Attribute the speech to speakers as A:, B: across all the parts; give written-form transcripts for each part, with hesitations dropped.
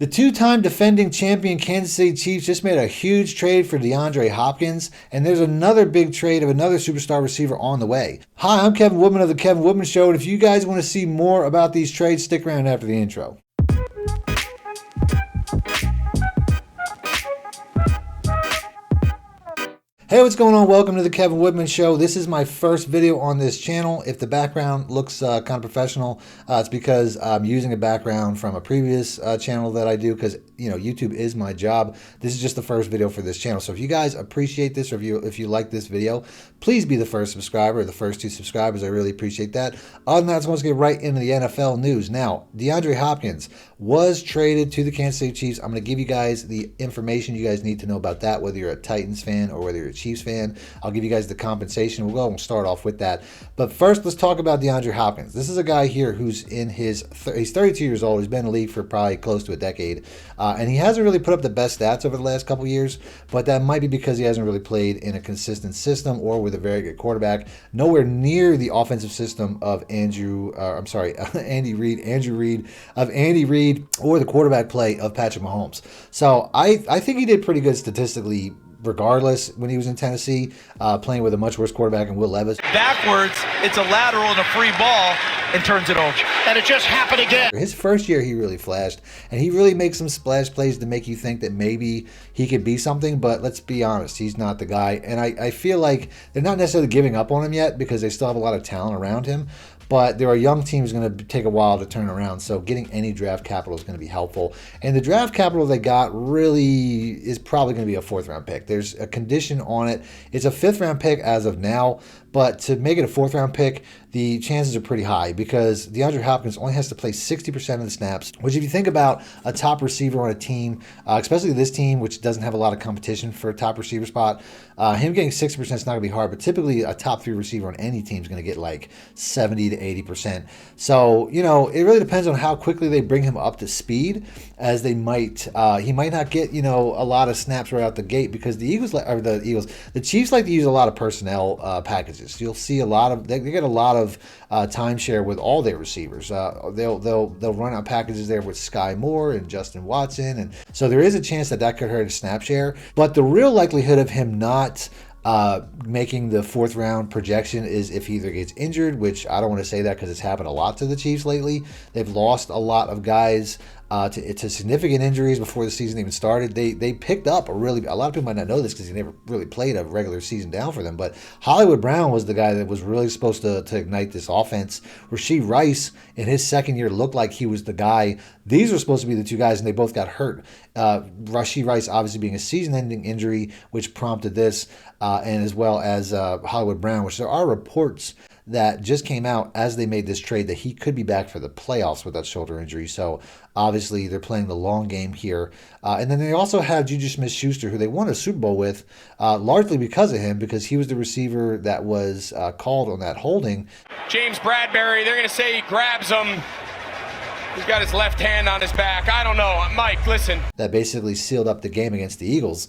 A: The two-time defending champion Kansas City Chiefs just made a huge trade for Deandre Hopkins, and there's another big trade of another superstar receiver on the way. Hi, I'm Kevin Woodman of The Kevin Woodman Show, and if you guys want to see more about these trades, stick around after the intro. Hey, what's going on? Welcome to the Kevin Woodman Show. This is my first video on this channel. If the background looks kind of professional, it's because I'm using a background from a previous channel that I do because, you know, YouTube is my job. This is just the first video for this channel. So if you guys appreciate this, or if you like this video, please be the first subscriber, or the first 2 subscribers. I really appreciate that. Other than that, let's get right into the NFL news. Now, Deandre Hopkins was traded to the Kansas City Chiefs. I'm going to give you guys the information you guys need to know about that, whether you're a Titans fan or whether you're a Chiefs fan. I'll give you guys the compensation. We'll go and start off with that. But first, let's talk about Deandre Hopkins. This is a guy here who's in his, he's 32 years old. He's been in the league for probably close to a decade. And he hasn't really put up the best stats over the last couple years, but that might be because he hasn't really played in a consistent system or with a very good quarterback. Nowhere near the offensive system of Andy Reid, or the quarterback play of Patrick Mahomes. So I think he did pretty good statistically regardless when he was in Tennessee, playing with a much worse quarterback in Will Levis.
B: Backwards, it's a lateral and a free ball, and turns it over. And it just happened again.
A: His first year, he really flashed, and he really makes some splash plays to make you think that maybe he could be something, but let's be honest, he's not the guy. And I feel like they're not necessarily giving up on him yet because they still have a lot of talent around him. But there are young teams going to take a while to turn around, so getting any draft capital is going to be helpful. And the draft capital they got really is probably going to be a 4th-round pick. There's a condition on it. It's a 5th-round pick as of now, but to make it a 4th-round pick, the chances are pretty high because DeAndre Hopkins only has to play 60% of the snaps, which if you think about a top receiver on a team, especially this team, which doesn't have a lot of competition for a top receiver spot, him getting 60% is not going to be hard, but typically a top 3 receiver on any team is going to get like 70 to 80%. So, you know, it really depends on how quickly they bring him up to speed, as they might, he might not get, you know, a lot of snaps right out the gate because the Chiefs like to use a lot of personnel packages. You'll see a lot of, they get a lot of timeshare with all their receivers. They'll run out packages there with Sky Moore and Justin Watson, and so there is a chance that could hurt his snap share. But the real likelihood of him not making the 4th-round projection is if he either gets injured, which I don't want to say that because it's happened a lot to the Chiefs lately. They've lost a lot of guys to significant injuries before the season even started. They picked up a lot of people might not know this because he never really played a regular season down for them, but Hollywood Brown was the guy that was really supposed to ignite this offense. Rashee Rice in his 2nd year looked like he was the guy. These were supposed to be the 2 guys, and they both got hurt. Rashee Rice obviously being a season-ending injury, which prompted this, and as well as Hollywood Brown, which there are reports that just came out as they made this trade that he could be back for the playoffs with that shoulder injury. So obviously they're playing the long game here. And then they also have Juju Smith-Schuster, who they won a Super Bowl with, largely because of him, because he was the receiver that was called on that holding.
B: James Bradbury, they're going to say he grabs him. He's got his left hand on his back. I don't know. Mike, listen.
A: That basically sealed up the game against the Eagles.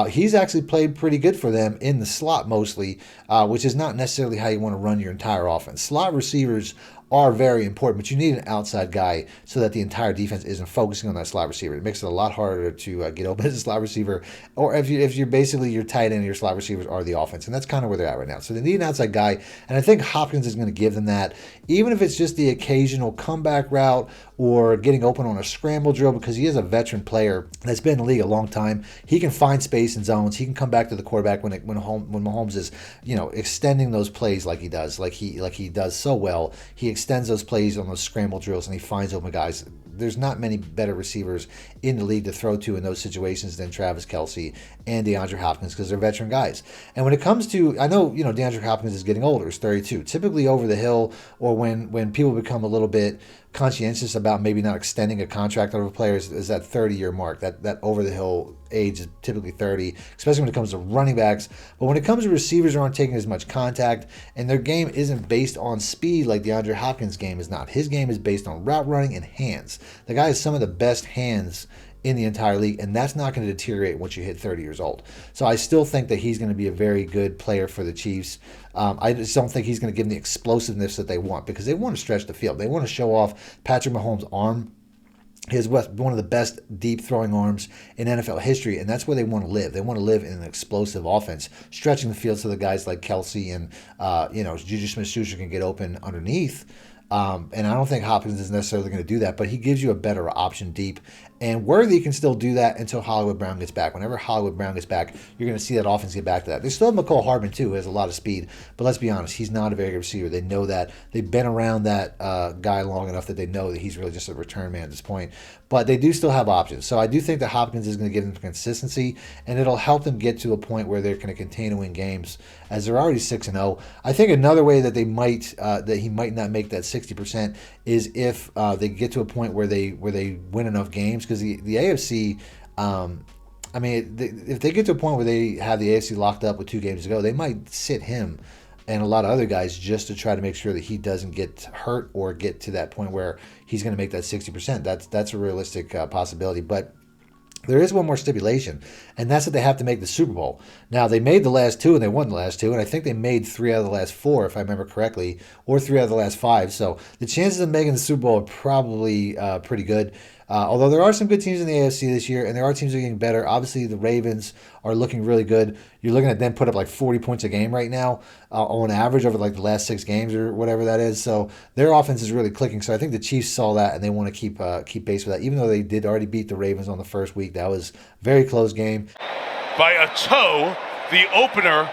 A: He's actually played pretty good for them in the slot mostly, which is not necessarily how you want to run your entire offense. Slot receivers are very important, but you need an outside guy so that the entire defense isn't focusing on that slot receiver. It makes it a lot harder to get open as a slot receiver, or if you're basically your tight end and your slot receivers are the offense, and that's kind of where they're at right now. So they need an outside guy, and I think Hopkins is going to give them that, even if it's just the occasional comeback route or getting open on a scramble drill, because he is a veteran player that's been in the league a long time. He can find space in zones. He can come back to the quarterback when Mahomes is, you know, extending those plays like he does, like he does so well. He extends those plays on those scramble drills, and he finds open guys. There's not many better receivers in the league to throw to in those situations than Travis Kelce and DeAndre Hopkins, because they're veteran guys. And when it comes to, I know, you know, DeAndre Hopkins is getting older. He's 32. Typically over the hill, or when people become a little bit conscientious about maybe not extending a contract over players, is that 30-year mark. That over the hill age is typically 30, especially when it comes to running backs. But when it comes to receivers who aren't taking as much contact, and their game isn't based on speed like DeAndre Hopkins' game is not. His game is based on route running and hands. The guy has some of the best hands in the entire league, and that's not going to deteriorate once you hit 30 years old. So I still think that he's going to be a very good player for the Chiefs. I just don't think he's going to give them the explosiveness that they want, because they want to stretch the field. They want to show off Patrick Mahomes' arm He has one of the best deep throwing arms in NFL history, and that's where they want to live. They want to live in an explosive offense, stretching the field so the guys like Kelsey and Juju Smith-Schuster can get open underneath. And I don't think Hopkins is necessarily going to do that, but he gives you a better option deep. And Worthy can still do that until Hollywood Brown gets back. Whenever Hollywood Brown gets back, you're going to see that offense get back to that. They still have McCole Hardman, too, who has a lot of speed. But let's be honest, he's not a very good receiver. They know that. They've been around that guy long enough that they know that he's really just a return man at this point. But they do still have options. So I do think that Hopkins is going to give them consistency, and it'll help them get to a point where they're going to continue to win games, as they're already 6-0. I think another way that they might that he might not make that 60% is if they get to a point where they win enough games, because the AFC. If they get to a point where they have the AFC locked up with 2 games to go, they might sit him and a lot of other guys just to try to make sure that he doesn't get hurt or get to that point where he's going to make that 60%. That's a realistic possibility. But there is one more stipulation, and that's that they have to make the Super Bowl. Now, they made the last 2, and they won the last 2, and I think they made 3 out of the last 4, if I remember correctly, or 3 out of the last 5. So the chances of making the Super Bowl are probably pretty good. Although there are some good teams in the AFC this year, and there are teams that are getting better. Obviously, the Ravens are looking really good. You're looking at them put up like 40 points a game right now on average over like the last 6 games or whatever that is. So their offense is really clicking. So I think the Chiefs saw that, and they want to keep pace with that. Even though they did already beat the Ravens on the first week, that was a very close game.
C: By a toe, the opener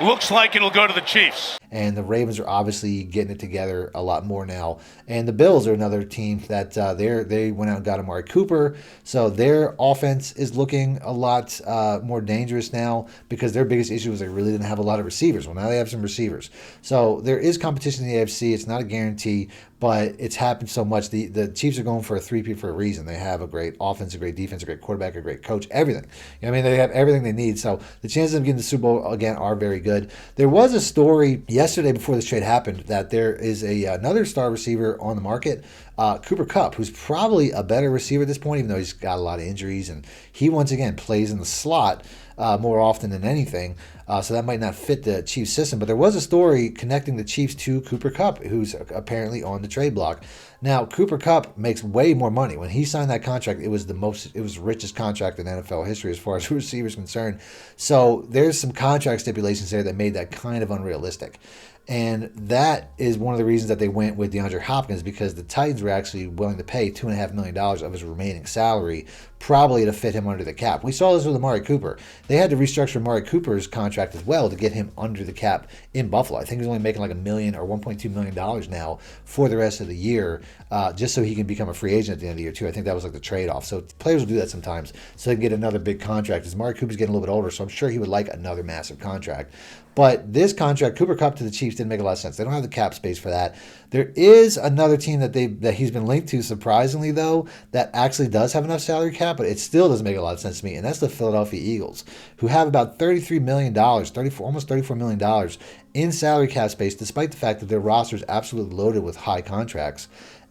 C: looks like it'll go to the Chiefs.
A: And the Ravens are obviously getting it together a lot more now. And the Bills are another team that they went out and got Amari Cooper. So their offense is looking a lot more dangerous now, because their biggest issue was they really didn't have a lot of receivers. Well, now they have some receivers. So there is competition in the AFC. It's not a guarantee, but it's happened so much. The Chiefs are going for a three-peat for a reason. They have a great offense, a great defense, a great quarterback, a great coach, everything. They have everything they need. So the chances of getting the Super Bowl, again, are very good. There was a story yesterday before this trade happened that there is another star receiver on the market, Cooper Kupp, who's probably a better receiver at this point, even though he's got a lot of injuries, and he once again plays in the slot more often than anything. So that might not fit the Chiefs system. But there was a story connecting the Chiefs to Cooper Kupp, who's apparently on the trade block. Now, Cooper Kupp makes way more money. When he signed that contract, it was the richest contract in NFL history as far as receivers concerned. So there's some contract stipulations there that made that kind of unrealistic. And that is one of the reasons that they went with DeAndre Hopkins, because the Titans were actually willing to pay $2.5 million of his remaining salary, probably to fit him under the cap. We saw this with Amari Cooper. They had to restructure Amari Cooper's contract as well to get him under the cap in Buffalo. I think he's only making like $1 million or $1.2 million now for the rest of the year, just so he can become a free agent at the end of the year too. I think that was like the trade-off. So players will do that sometimes so they can get another big contract. As Amari Cooper's getting a little bit older, so I'm sure he would like another massive contract. But this contract, Cooper Kupp to the Chiefs, didn't make a lot of sense. They don't have the cap space for that. There is another team that he's been linked to, surprisingly, though, that actually does have enough salary cap, but it still doesn't make a lot of sense to me, and that's the Philadelphia Eagles, who have about $33 million, almost $34 million in salary cap space, despite the fact that their roster is absolutely loaded with high contracts.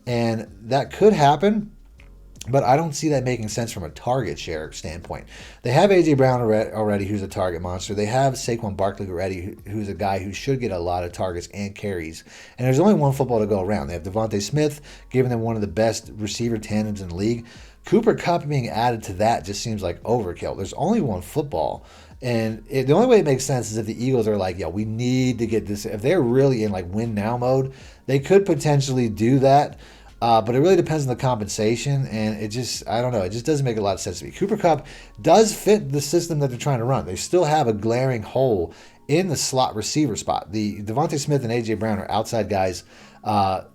A: And that could happen, but I don't see that making sense from a target share standpoint. They have A.J. Brown already, who's a target monster. They have Saquon Barkley already, who's a guy who should get a lot of targets and carries. And there's only one football to go around. They have Devontae Smith, giving them one of the best receiver tandems in the league. Cooper Kupp being added to that just seems like overkill. There's only one football. And the only way it makes sense is if the Eagles are like, yeah, we need to get this. If they're really in like win now mode, they could potentially do that. But it really depends on the compensation, and I don't know, it just doesn't make a lot of sense to me. Cooper Kupp does fit the system that they're trying to run. They still have a glaring hole in the slot receiver spot. The Devontae Smith and A.J. Brown are outside guys.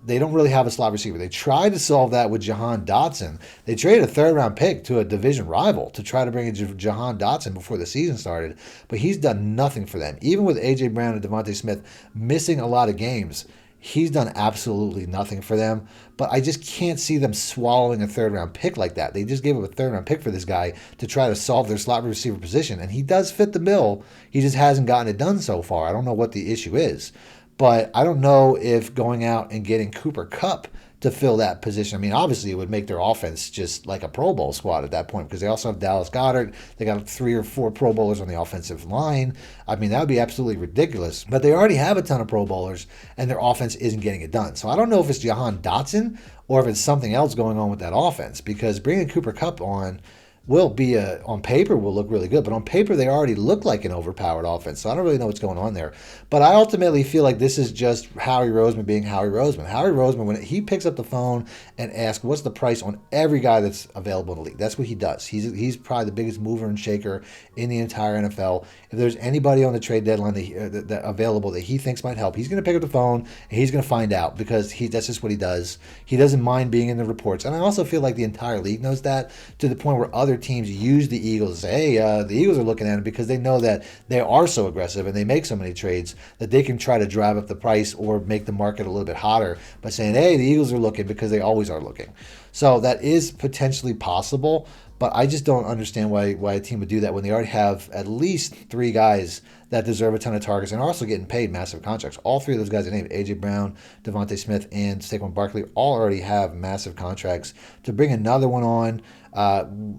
A: They don't really have a slot receiver. They tried to solve that with Jahan Dotson. They traded a third-round pick to a division rival to try to bring in Jahan Dotson before the season started, but he's done nothing for them. Even with A.J. Brown and Devontae Smith missing a lot of games, he's done absolutely nothing for them, but I just can't see them swallowing a third-round pick like that. They just gave up a third-round pick for this guy to try to solve their slot receiver position, and he does fit the bill. He just hasn't gotten it done so far. I don't know what the issue is, but I don't know if going out and getting Cooper Kupp to fill that position. I mean, obviously it would make their offense just like a Pro Bowl squad at that point, because they also have Dallas Goedert. They got 3 or 4 Pro Bowlers on the offensive line. I mean, that would be absolutely ridiculous. But they already have a ton of Pro Bowlers, and their offense isn't getting it done. So I don't know if it's Jahan Dotson or if it's something else going on with that offense. Because bringing Cooper Kupp on will be on paper will look really good, but on paper they already look like an overpowered offense. So I don't really know what's going on there. But I ultimately feel like this is just Howie Roseman being Howie Roseman. Howie Roseman, when he picks up the phone and asks what's the price on every guy that's available in the league, that's what he does. He's probably the biggest mover and shaker in the entire NFL. If there's anybody on the trade deadline that available that he thinks might help, he's going to pick up the phone and he's going to find out, because that's just what he does. He doesn't mind being in the reports. And I also feel like the entire league knows that, to the point where other teams use the Eagles and say, hey, the Eagles are looking at it, because they know that they are so aggressive and they make so many trades that they can try to drive up the price or make the market a little bit hotter by saying, hey, the Eagles are looking, because they always are looking. So that is potentially possible, but I just don't understand why a team would do that when they already have at least 3 guys that deserve a ton of targets and are also getting paid massive contracts. All 3 of those guys are named A.J. Brown, Devontae Smith, and Saquon Barkley all already have massive contracts. To bring another one on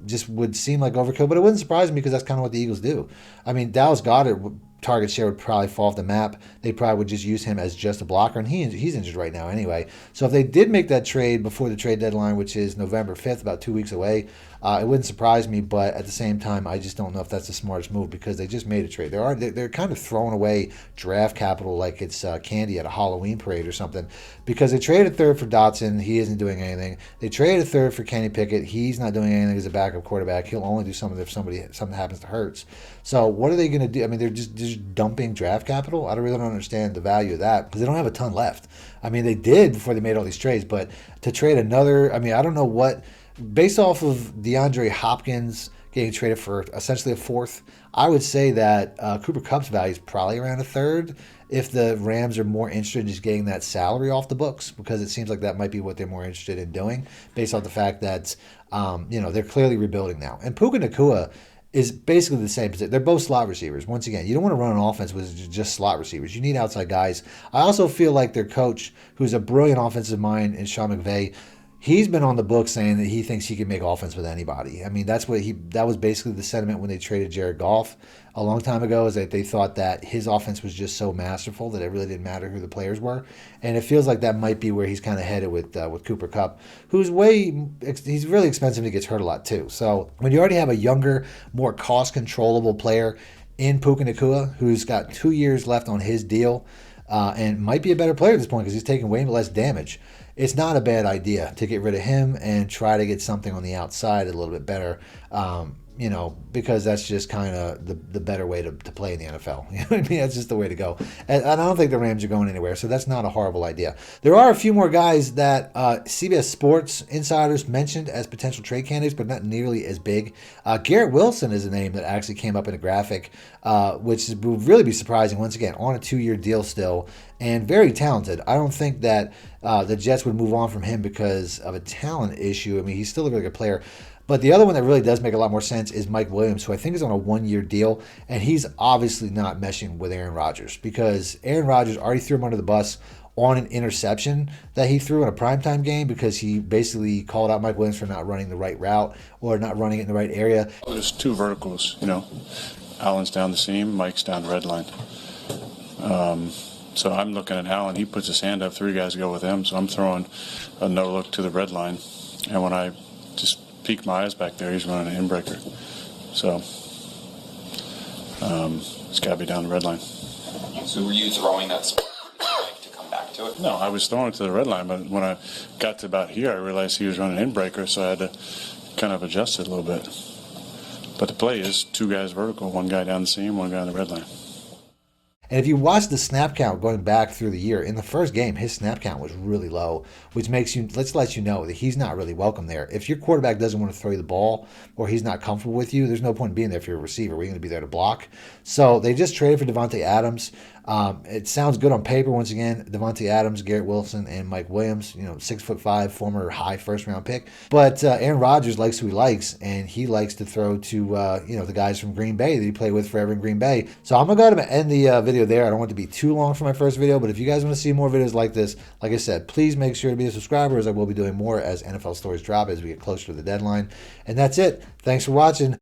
A: just would seem like overkill, but it wouldn't surprise me, because that's kind of what the Eagles do. I mean, Dallas Goedert target share would probably fall off the map. They probably would just use him as just a blocker, and he's injured right now anyway. So if they did make that trade before the trade deadline, which is November 5th, about 2 weeks away, it wouldn't surprise me. But at the same time, I just don't know if that's the smartest move, because they just made a trade. They're kind of throwing away draft capital like it's candy at a Halloween parade or something, because they traded a third for Dotson. He isn't doing anything. They traded a third for Kenny Pickett. He's not doing anything as a backup quarterback. He'll only do something if something happens to Hurts. So what are they going to do? I mean, they're just dumping draft capital. I really don't understand the value of that, because they don't have a ton left. I mean, they did before they made all these trades, but to trade another, I mean, I don't know what, based off of Deandre Hopkins getting traded for essentially a 4th, I would say that Cooper Kupp's value is probably around a 3rd, if the Rams are more interested in just getting that salary off the books, because it seems like that might be what they're more interested in doing, based off the fact that they're clearly rebuilding now. And Puka Nacua is basically the same position. They're both slot receivers. Once again, you don't want to run an offense with just slot receivers. You need outside guys. I also feel like their coach, who's a brilliant offensive mind, in Sean McVay, he's been on the book saying that he thinks he can make offense with anybody. I mean, that was basically the sentiment when they traded Jared Goff a long time ago, is that they thought that his offense was just so masterful that it really didn't matter who the players were. And it feels like that might be where he's kind of headed with Cooper Kupp, he's really expensive and he gets hurt a lot too. So when you already have a younger, more cost-controllable player in Puka Nacua, who's got 2 years left on his deal, and might be a better player at this point because he's taking way less damage, it's not a bad idea to get rid of him and try to get something on the outside a little bit better, because that's just kind of the better way to play in the NFL. You know what I mean? That's just the way to go. And I don't think the Rams are going anywhere, so that's not a horrible idea. There are a few more guys that CBS Sports insiders mentioned as potential trade candidates, but not nearly as big. Garrett Wilson is a name that actually came up in a graphic, which would really be surprising, once again, on a 2-year deal still, and very talented. I don't think that the Jets would move on from him because of a talent issue. I mean, he's still a really good player. But the other one that really does make a lot more sense is Mike Williams, who I think is on a 1-year deal, and he's obviously not meshing with Aaron Rodgers, because Aaron Rodgers already threw him under the bus on an interception that he threw in a primetime game, because he basically called out Mike Williams for not running the right route or not running it in the right area.
D: There's 2 verticals, Allen's down the seam, Mike's down the red line. So I'm looking at Allen. He puts his hand up, 3 guys go with him, so I'm throwing a no look to the red line. And when I just peek my eyes back there, he's running an inbreaker. So it's got to be down the red line.
E: So were you throwing that spot to come back to it?
D: No, I was throwing it to the red line, but when I got to about here, I realized he was running an inbreaker, so I had to kind of adjust it a little bit. But the play is 2 guys vertical, 1 guy down the seam, 1 guy on the red line.
A: And if you watch the snap count going back through the year, in the first game, his snap count was really low, which lets you know that he's not really welcome there. If your quarterback doesn't want to throw you the ball, or he's not comfortable with you, there's no point in being there if you're a receiver. We're going to be there to block. So they just traded for Devontae Adams. It sounds good on paper. Once again, Devontae Adams, Garrett Wilson, and Mike Williams, 6'5", former high first-round pick. But Aaron Rodgers likes who he likes, and he likes to throw to the guys from Green Bay that he played with forever in Green Bay. So I'm going to go ahead and end the video there. I don't want it to be too long for my first video, but if you guys want to see more videos like this, like I said, please make sure to be a subscriber, as I will be doing more as NFL stories drop as we get closer to the deadline. And that's it. Thanks for watching.